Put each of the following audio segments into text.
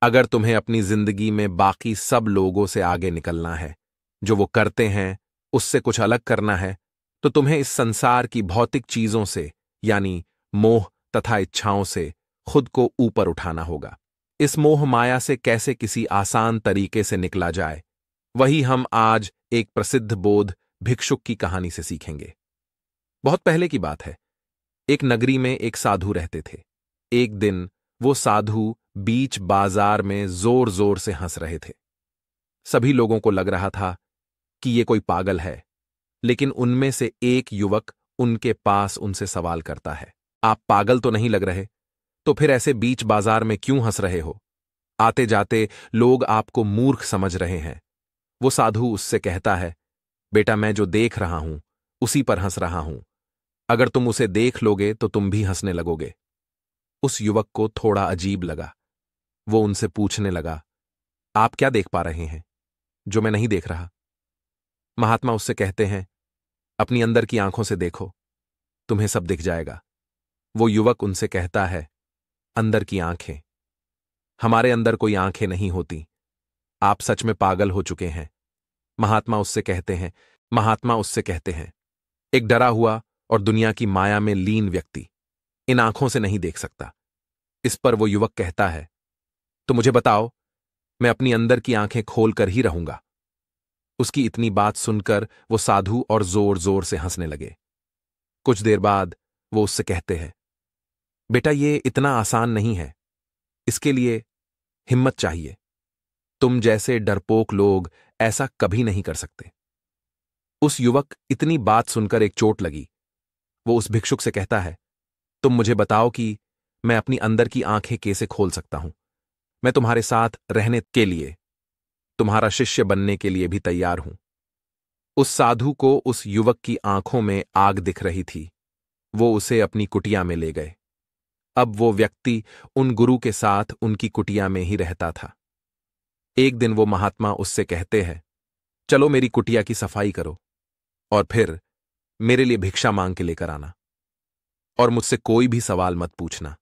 अगर तुम्हें अपनी जिंदगी में बाकी सब लोगों से आगे निकलना है, जो वो करते हैं उससे कुछ अलग करना है, तो तुम्हें इस संसार की भौतिक चीजों से यानी मोह तथा इच्छाओं से खुद को ऊपर उठाना होगा। इस मोह माया से कैसे किसी आसान तरीके से निकला जाए, वही हम आज एक प्रसिद्ध बोध भिक्षुक की कहानी से सीखेंगे। बहुत पहले की बात है। एक नगरी में एक साधु रहते थे। एक दिन वो साधु बीच बाजार में जोर जोर से हंस रहे थे। सभी लोगों को लग रहा था कि ये कोई पागल है, लेकिन उनमें से एक युवक उनके पास उनसे सवाल करता है, आप पागल तो नहीं लग रहे? तो फिर ऐसे बीच बाजार में क्यों हंस रहे हो? आते जाते लोग आपको मूर्ख समझ रहे हैं। वो साधु उससे कहता है, बेटा, मैं जो देख रहा हूं उसी पर हंस रहा हूं। अगर तुम उसे देख लोगे तो तुम भी हंसने लगोगे। उस युवक को थोड़ा अजीब लगा। वो उनसे पूछने लगा, आप क्या देख पा रहे हैं जो मैं नहीं देख रहा? महात्मा उससे कहते हैं, अपनी अंदर की आंखों से देखो, तुम्हें सब दिख जाएगा। वो युवक उनसे कहता है, अंदर की आंखें? हमारे अंदर कोई आंखें नहीं होती। आप सच में पागल हो चुके हैं। महात्मा उससे कहते हैं, एक डरा हुआ और दुनिया की माया में लीन व्यक्ति इन आंखों से नहीं देख सकता। इस पर वो युवक कहता है, तो मुझे बताओ, मैं अपनी अंदर की आंखें खोल कर ही रहूंगा। उसकी इतनी बात सुनकर वो साधु और जोर जोर से हंसने लगे। कुछ देर बाद वो उससे कहते हैं, बेटा, ये इतना आसान नहीं है। इसके लिए हिम्मत चाहिए। तुम जैसे डरपोक लोग ऐसा कभी नहीं कर सकते। उस युवक इतनी बात सुनकर एक चोट लगी। वो उस भिक्षुक से कहता है, तुम मुझे बताओ कि मैं अपनी अंदर की आंखें कैसे खोल सकता हूं। मैं तुम्हारे साथ रहने के लिए, तुम्हारा शिष्य बनने के लिए भी तैयार हूं। उस साधु को उस युवक की आंखों में आग दिख रही थी। वो उसे अपनी कुटिया में ले गए। अब वो व्यक्ति उन गुरु के साथ उनकी कुटिया में ही रहता था। एक दिन वो महात्मा उससे कहते हैं, चलो मेरी कुटिया की सफाई करो और फिर मेरे लिए भिक्षा मांग के लेकर आना, और मुझसे कोई भी सवाल मत पूछना।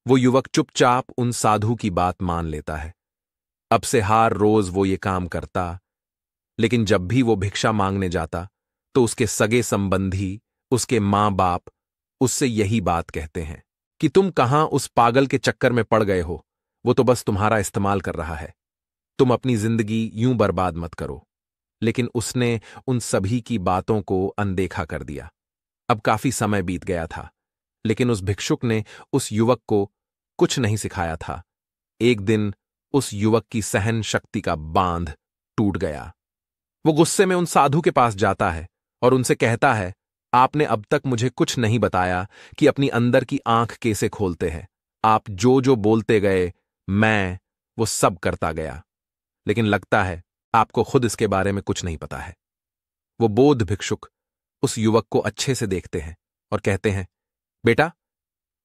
वो युवक चुपचाप उन साधु की बात मान लेता है। अब से हर रोज वो ये काम करता, लेकिन जब भी वो भिक्षा मांगने जाता तो उसके सगे संबंधी, उसके मां बाप उससे यही बात कहते हैं कि तुम कहां उस पागल के चक्कर में पड़ गए हो, वो तो बस तुम्हारा इस्तेमाल कर रहा है। तुम अपनी जिंदगी यूं बर्बाद मत करो। लेकिन उसने उन सभी की बातों को अनदेखा कर दिया। अब काफी समय बीत गया था, लेकिन उस भिक्षुक ने उस युवक को कुछ नहीं सिखाया था। एक दिन उस युवक की सहन शक्ति का बांध टूट गया। वो गुस्से में उन साधु के पास जाता है और उनसे कहता है, आपने अब तक मुझे कुछ नहीं बताया कि अपनी अंदर की आंख कैसे खोलते हैं। आप जो जो बोलते गए, मैं वो सब करता गया, लेकिन लगता है आपको खुद इसके बारे में कुछ नहीं पता है। वो बोध भिक्षुक उस युवक को अच्छे से देखते हैं और कहते हैं, बेटा,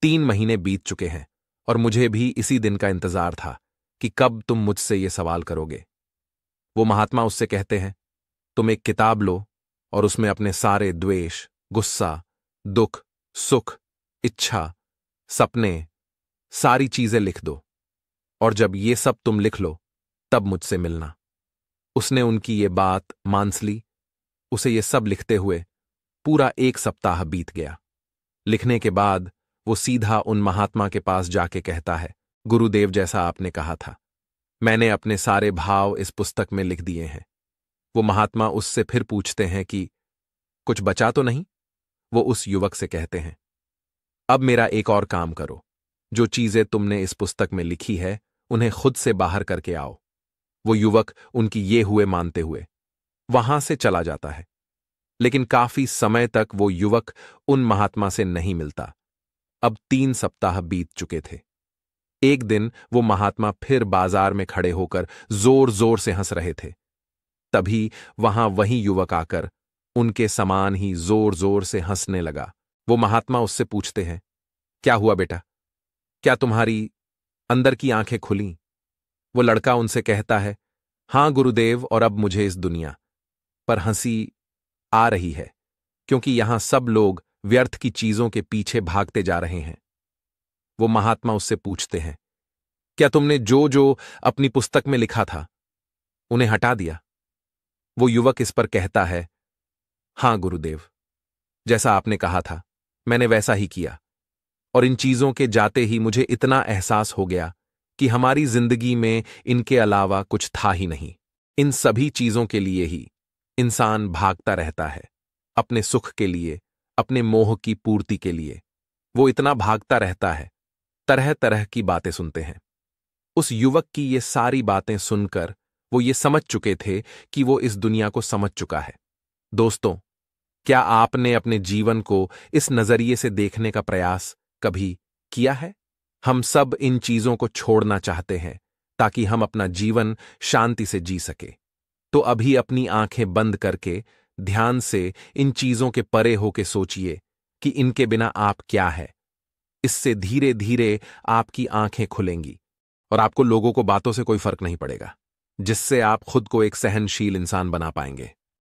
3 महीने बीत चुके हैं और मुझे भी इसी दिन का इंतजार था कि कब तुम मुझसे ये सवाल करोगे। वो महात्मा उससे कहते हैं, तुम एक किताब लो और उसमें अपने सारे द्वेष, गुस्सा, दुख, सुख, इच्छा, सपने, सारी चीजें लिख दो, और जब ये सब तुम लिख लो तब मुझसे मिलना। उसने उनकी ये बात मान ली। उसे ये सब लिखते हुए पूरा 1 सप्ताह बीत गया। लिखने के बाद वो सीधा उन महात्मा के पास जाके कहता है, गुरुदेव, जैसा आपने कहा था, मैंने अपने सारे भाव इस पुस्तक में लिख दिए हैं। वो महात्मा उससे फिर पूछते हैं कि कुछ बचा तो नहीं? वो उस युवक से कहते हैं, अब मेरा एक और काम करो। जो चीजें तुमने इस पुस्तक में लिखी है उन्हें खुद से बाहर करके आओ। वो युवक उनकी ये हुए मानते हुए वहां से चला जाता है, लेकिन काफी समय तक वो युवक उन महात्मा से नहीं मिलता। अब 3 सप्ताह बीत चुके थे। एक दिन वो महात्मा फिर बाजार में खड़े होकर जोर जोर से हंस रहे थे। तभी वहां वही युवक आकर उनके समान ही जोर जोर से हंसने लगा। वो महात्मा उससे पूछते हैं, क्या हुआ बेटा? क्या तुम्हारी अंदर की आंखें खुलीं? वो लड़का उनसे कहता है, हां गुरुदेव, और अब मुझे इस दुनिया पर हंसी आ रही है, क्योंकि यहां सब लोग व्यर्थ की चीजों के पीछे भागते जा रहे हैं। वो महात्मा उससे पूछते हैं, क्या तुमने जो जो अपनी पुस्तक में लिखा था उन्हें हटा दिया? वो युवक इस पर कहता है, हां गुरुदेव, जैसा आपने कहा था मैंने वैसा ही किया। और इन चीजों के जाते ही मुझे इतना एहसास हो गया कि हमारी जिंदगी में इनके अलावा कुछ था ही नहीं। इन सभी चीजों के लिए ही इंसान भागता रहता है, अपने सुख के लिए, अपने मोह की पूर्ति के लिए। वो इतना भागता रहता है, तरह तरह की बातें सुनते हैं। उस युवक की ये सारी बातें सुनकर वो ये समझ चुके थे कि वो इस दुनिया को समझ चुका है। दोस्तों, क्या आपने अपने जीवन को इस नजरिए से देखने का प्रयास कभी किया है? हम सब इन चीजों को छोड़ना चाहते हैं ताकि हम अपना जीवन शांति से जी सके। तो अभी अपनी आंखें बंद करके ध्यान से इन चीजों के परे होके सोचिए कि इनके बिना आप क्या है। इससे धीरे धीरे आपकी आंखें खुलेंगी और आपको लोगों को बातों से कोई फर्क नहीं पड़ेगा, जिससे आप खुद को एक सहनशील इंसान बना पाएंगे।